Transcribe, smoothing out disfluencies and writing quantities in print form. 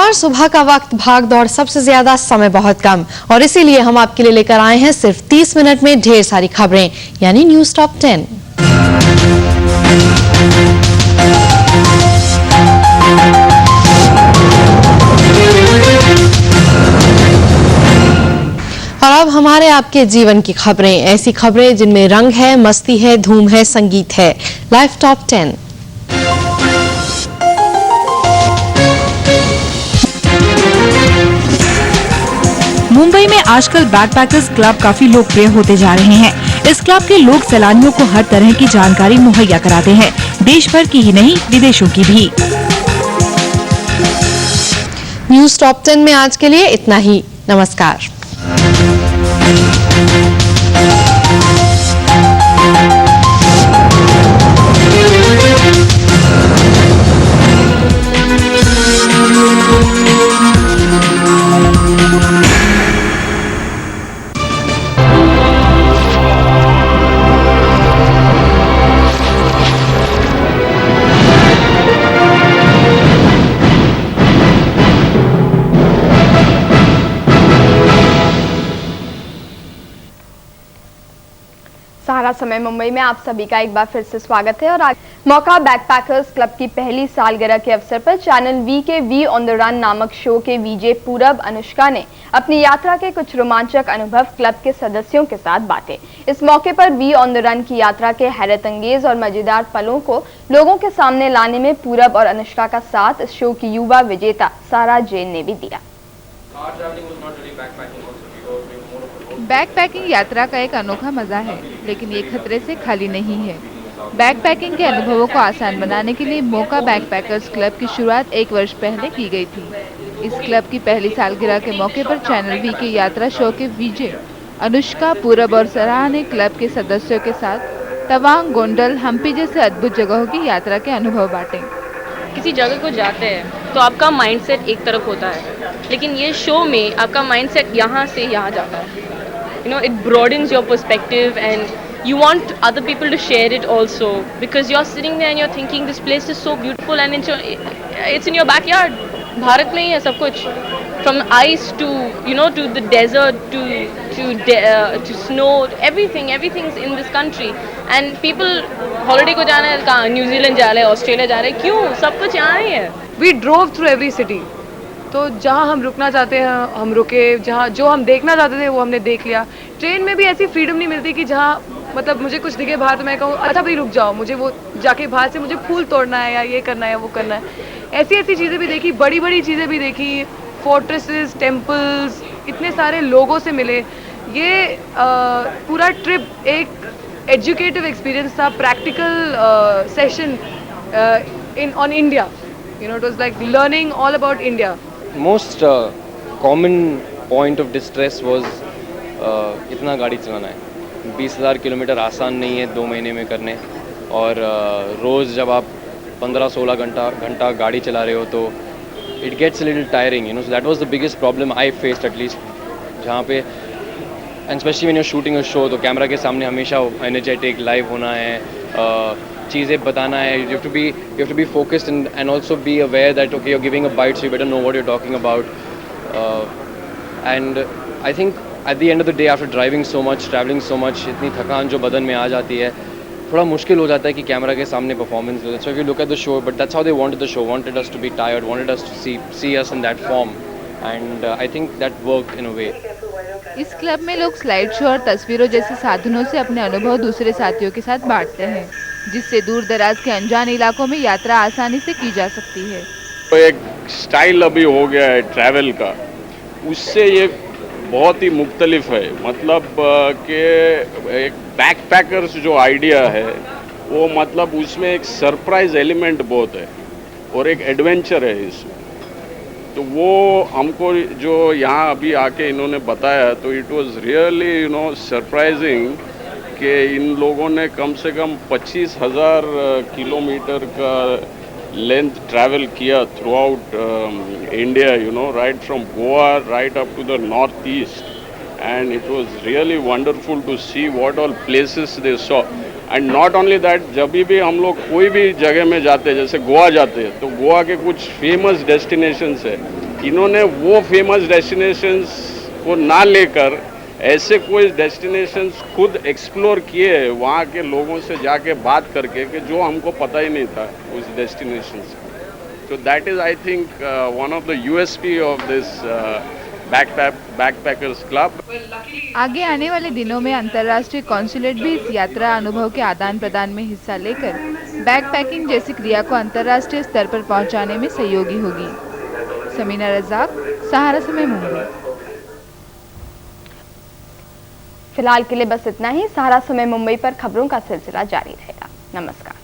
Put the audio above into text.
नमस्कार। सुबह का वक्त भाग दौड़ सबसे ज्यादा, समय बहुत कम, और इसीलिए हम आपके लिए लेकर आए हैं सिर्फ 30 मिनट में ढेर सारी खबरें, यानी न्यूज टॉप 10। और अब हमारे आपके जीवन की खबरें, ऐसी खबरें जिनमें रंग है, मस्ती है, धूम है, संगीत है। Live top 10। मुंबई में आजकल बैकपैकर्स क्लब काफी लोकप्रिय होते जा रहे हैं। इस क्लब के लोग सैलानियों को हर तरह की जानकारी मुहैया कराते हैं, देश भर की ही नहीं विदेशों की भी। न्यूज टॉप 10 में आज के लिए इतना ही। नमस्कार। सहारा समय मुंबई में आप सभी का एक बार फिर से स्वागत है। और आज मौका बैकपैकर्स क्लब की पहली सालगिरह के अवसर पर चैनल वी के वी ऑन द रन नामक शो के वीजे पूरब अनुष्का ने अपनी यात्रा के कुछ रोमांचक अनुभव क्लब के सदस्यों के साथ बांटे। इस मौके पर वी ऑन द रन की यात्रा के हैरत अंगेज और मजेदार पलों को लोगों के सामने लाने में पूरब और अनुष्का का साथ इस शो की युवा विजेता सारा जैन ने भी दिया। बैकपैकिंग यात्रा का एक अनोखा मजा है, लेकिन ये खतरे से खाली नहीं है। बैकपैकिंग के अनुभवों को आसान बनाने के लिए मौका बैकपैकर्स क्लब की शुरुआत 1 वर्ष पहले की गई थी। इस क्लब की पहली सालगिरह के मौके पर चैनल वी के यात्रा शो के वीजे अनुष्का, पूरब और सराह ने क्लब के सदस्यों के साथ तवांग, गोंडल, हम्पी जैसे अद्भुत जगहों की यात्रा के अनुभव बांटे। किसी जगह को जाते हैं तो आपका माइंडसेट एक तरफ होता है, लेकिन ये शो में आपका माइंडसेट यहाँ से यहाँ जाता है। You know, it broadens your perspective and you want other people to share it also, because you're sitting there and you're thinking this place is so beautiful and it's in your backyard. Bharat में ही है सब कुछ, from ice to to the desert to snow, everything's in this country, and people holiday को जाना है कहाँ, New Zealand जा रहे हैं, ऑस्ट्रेलिया जा रहे हैं, क्यों? सब कुछ यहाँ ही है। We drove through every city. तो जहाँ हम रुकना चाहते हैं हम रुके, जहाँ जो हम देखना चाहते थे वो हमने देख लिया। ट्रेन में भी ऐसी फ्रीडम नहीं मिलती कि जहाँ मतलब मुझे कुछ दिखे बाहर तो मैं कहूँ अच्छा भाई रुक जाओ, मुझे वो जाके बाहर से मुझे फूल तोड़ना है या ये करना है वो करना है। ऐसी चीज़ें भी देखी, बड़ी बड़ी चीज़ें भी देखी, फोर्ट्रेसेस, टेम्पल्स, इतने सारे लोगों से मिले। ये पूरा ट्रिप एक एजुकेटिव एक्सपीरियंस था, practical session on India. It was like learning all about India. Most common point of distress was इतना गाड़ी चलाना है। 20,000 किलोमीटर आसान नहीं है 2 महीने में करने, और रोज़ जब आप 15-16 घंटा गाड़ी चला रहे हो तो it gets a little tiring, so that was the biggest problem I faced at least, जहाँ पे and especially when you're shooting a show तो कैमरा के सामने हमेशा energetic, live होना है, चीज़ें बताना है, you have to be focused and also be aware that okay you're giving a bite so you better know what you're talking about, and I think at the end of the day after driving so much, traveling so much, इतनी थकान जो बदन में आ जाती है, थोड़ा मुश्किल हो जाता है कि कैमरा के सामने परफॉर्मेंस दो। So if you look at the show, but that's how they wanted the show, wanted us to be tired, wanted us to see us in that form, and I think that worked in a way. इस club में लोग slide show और तस्वीरों जैसे साधनों से अपने अनुभव दूसरे साथियों के साथ बांटते हैं, जिससे दूर दराज के अनजान इलाकों में यात्रा आसानी से की जा सकती है। तो एक स्टाइल अभी हो गया है ट्रैवल का, उससे ये बहुत ही मुख्तलिफ है। मतलब कि एक बैकपैकर्स जो आइडिया है वो मतलब उसमें एक सरप्राइज एलिमेंट बहुत है और एक एडवेंचर है इसमें। तो वो हमको जो यहाँ अभी आके इन्होंने बताया तो इट वाज रियली सरप्राइजिंग कि इन लोगों ने कम से कम 25,000 किलोमीटर का लेंथ ट्रैवल किया throughout India, right from Goa right up to the north east, and it was really wonderful to see what all places they saw. And not only that, जब भी हम लोग कोई भी जगह में जाते हैं, जैसे गोवा जाते हैं, तो गोवा के कुछ फेमस डेस्टिनेशंस है इन्होंने वो फेमस डेस्टिनेशंस को ना लेकर ऐसे कोई डेस्टिनेशंस खुद एक्सप्लोर किए वहाँ के लोगों से जाके बात करके कि जो हमको पता ही नहीं था उस डेस्टिनेशंस का। तो that is I think one of the USP of this backpackers club. आगे आने वाले दिनों में अंतर्राष्ट्रीय कॉन्सुलेट भी इस यात्रा अनुभव के आदान प्रदान में हिस्सा लेकर बैकपैकिंग जैसी क्रिया को अंतर्राष्ट्रीय स्तर पर पहुंचाने में सहयोगी होगी। समीना रज़ाक, सहारा समय, मुंबई। फिलहाल के लिए बस इतना ही। सहारा समय मुंबई पर खबरों का सिलसिला जारी रहेगा। नमस्कार।